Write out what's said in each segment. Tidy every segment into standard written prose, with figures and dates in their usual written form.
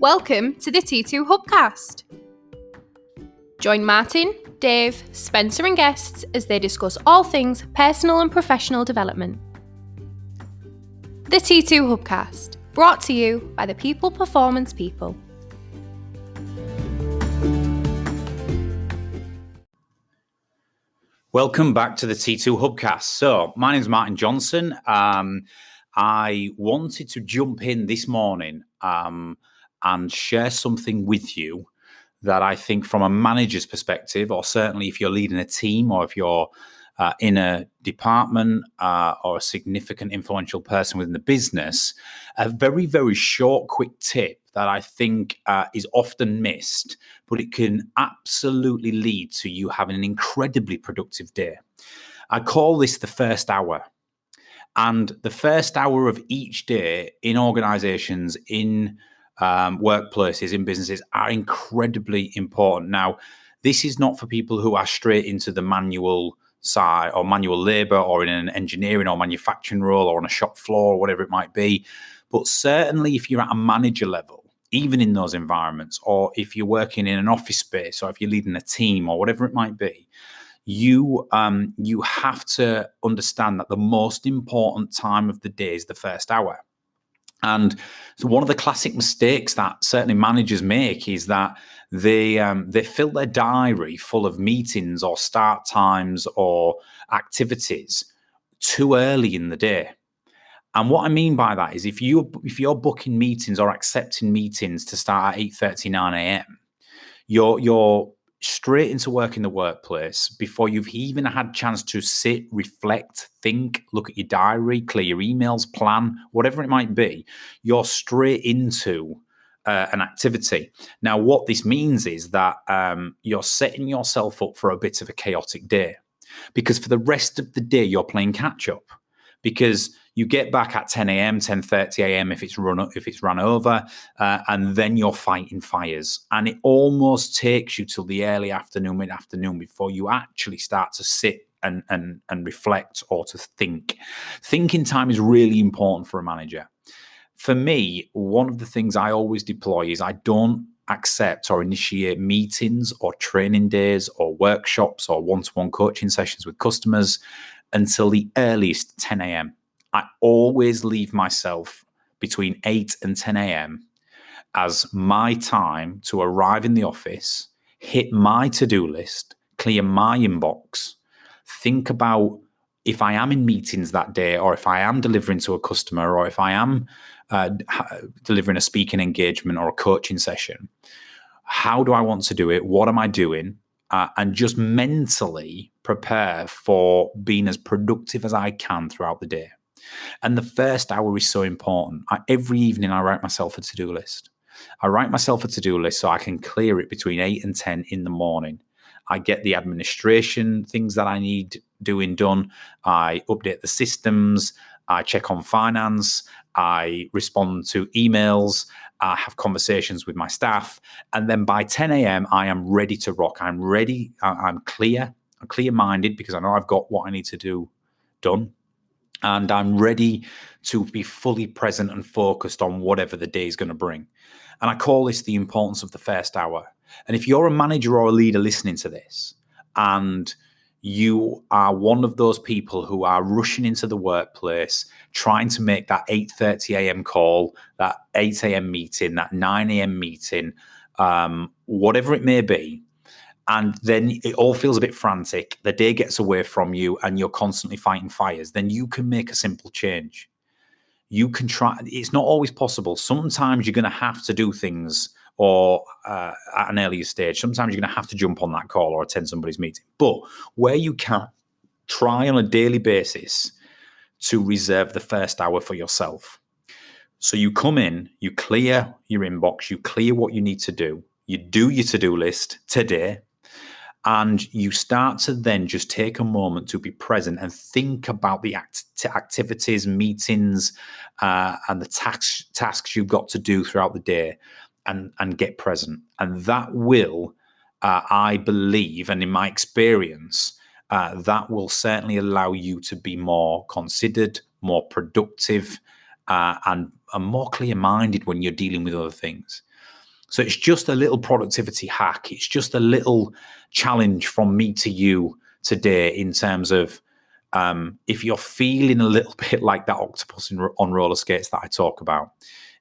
Welcome to the T2 Hubcast. Join Martin, Dave, Spencer and guests as they discuss all things personal and professional development. The T2 Hubcast, brought to you by the People Performance People. Welcome back to the T2 Hubcast. So, my name is Martin Johnson. I wanted to jump in this morning and share something with you that I think from a manager's perspective, or certainly if you're leading a team or if you're in a department or a significant influential person within the business, a very, very short, quick tip that I think is often missed, but it can absolutely lead to you having an incredibly productive day. I call this the first hour. And the first hour of each day in organizations, in workplaces, in businesses are incredibly important. Now, this is not for people who are straight into the manual side or manual labor or in an engineering or manufacturing role or on a shop floor or whatever it might be. But certainly if you're at a manager level, even in those environments, or if you're working in an office space or if you're leading a team or whatever it might be, you have to understand that the most important time of the day is the first hour. And so one of the classic mistakes that certainly managers make is that they fill their diary full of meetings or start times or activities too early in the day. And what I mean by that is if you're booking meetings or accepting meetings to start at 8:30, 9 a.m., you're straight into work in the workplace before you've even had a chance to sit, reflect, think, look at your diary, clear your emails, plan, whatever it might be. You're straight into an activity. Now, what this means is that you're setting yourself up for a bit of a chaotic day, because for the rest of the day, you're playing catch up. Because you get back at 10 a.m., 10:30 a.m. if it's run over, and then you're fighting fires. And it almost takes you till the early afternoon, mid-afternoon before you actually start to sit and reflect or to think. Thinking time is really important for a manager. For me, one of the things I always deploy is I don't accept or initiate meetings or training days or workshops or one-to-one coaching sessions with customers until the earliest 10 a.m. I always leave myself between 8 and 10 a.m. as my time to arrive in the office, hit my to-do list, clear my inbox, think about if I am in meetings that day, or if I am delivering to a customer, or if I am delivering a speaking engagement or a coaching session. How do I want to do it? What am I doing? And just mentally prepare for being as productive as I can throughout the day. And the first hour is so important. Every evening I write myself a to-do list. I write myself a to-do list so I can clear it between 8 and 10 in the morning. I get the administration things that I need doing done. I update the systems. I check on finance. I respond to emails. I have conversations with my staff. And then by 10 a.m., I am ready to rock. I'm ready. I'm clear. I'm clear-minded because I know I've got what I need to do done. And I'm ready to be fully present and focused on whatever the day is going to bring. And I call this the importance of the first hour. And if you're a manager or a leader listening to this, and you are one of those people who are rushing into the workplace, trying to make that 8:30 a.m. call, that 8 a.m. meeting, that 9 a.m. meeting, whatever it may be, and then it all feels a bit frantic, the day gets away from you and you're constantly fighting fires, then you can make a simple change. You can try. It's not always possible. Sometimes you're going to have to do things or at an earlier stage. Sometimes you're going to have to jump on that call or attend somebody's meeting. But where you can, try on a daily basis to reserve the first hour for yourself. So you come in, you clear your inbox, you clear what you need to do your to-do list today, and you start to then just take a moment to be present and think about the activities, meetings, and the tasks you've got to do throughout the day, and get present. And that will, I believe, and in my experience, that will certainly allow you to be more considered, more productive, and more clear-minded when you're dealing with other things. So it's just a little productivity hack. It's just a little challenge from me to you today in terms of if you're feeling a little bit like that octopus on roller skates that I talk about,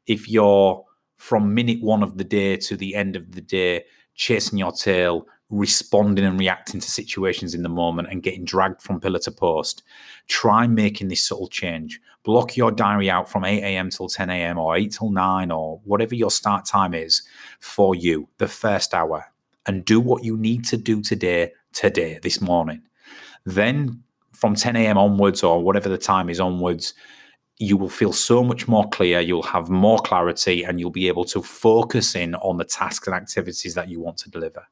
if you're from minute one of the day to the end of the day chasing your tail, responding and reacting to situations in the moment and getting dragged from pillar to post, try making this subtle change. Block your diary out from 8 a.m. till 10 a.m. or 8 till 9 or whatever your start time is for you, the first hour, and do what you need to do today, this morning. Then from 10 a.m. onwards or whatever the time is onwards, you will feel so much more clear, you'll have more clarity, and you'll be able to focus in on the tasks and activities that you want to deliver.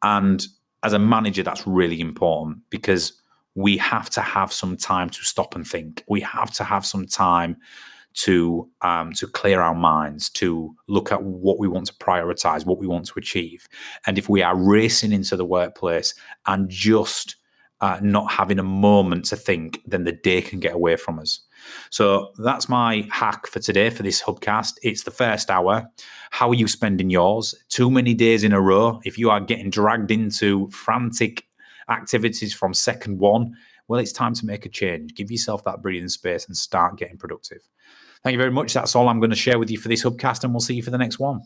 And as a manager, that's really important because we have to have some time to stop and think. We have to have some time to clear our minds, to look at what we want to prioritize, what we want to achieve. And if we are racing into the workplace and just not having a moment to think, then the day can get away from us. So that's my hack for today for this Hubcast. It's the first hour. How are you spending yours? Too many days in a row. If you are getting dragged into frantic activities from second one, well, it's time to make a change. Give yourself that breathing space and start getting productive. Thank you very much. That's all I'm going to share with you for this Hubcast, and we'll see you for the next one.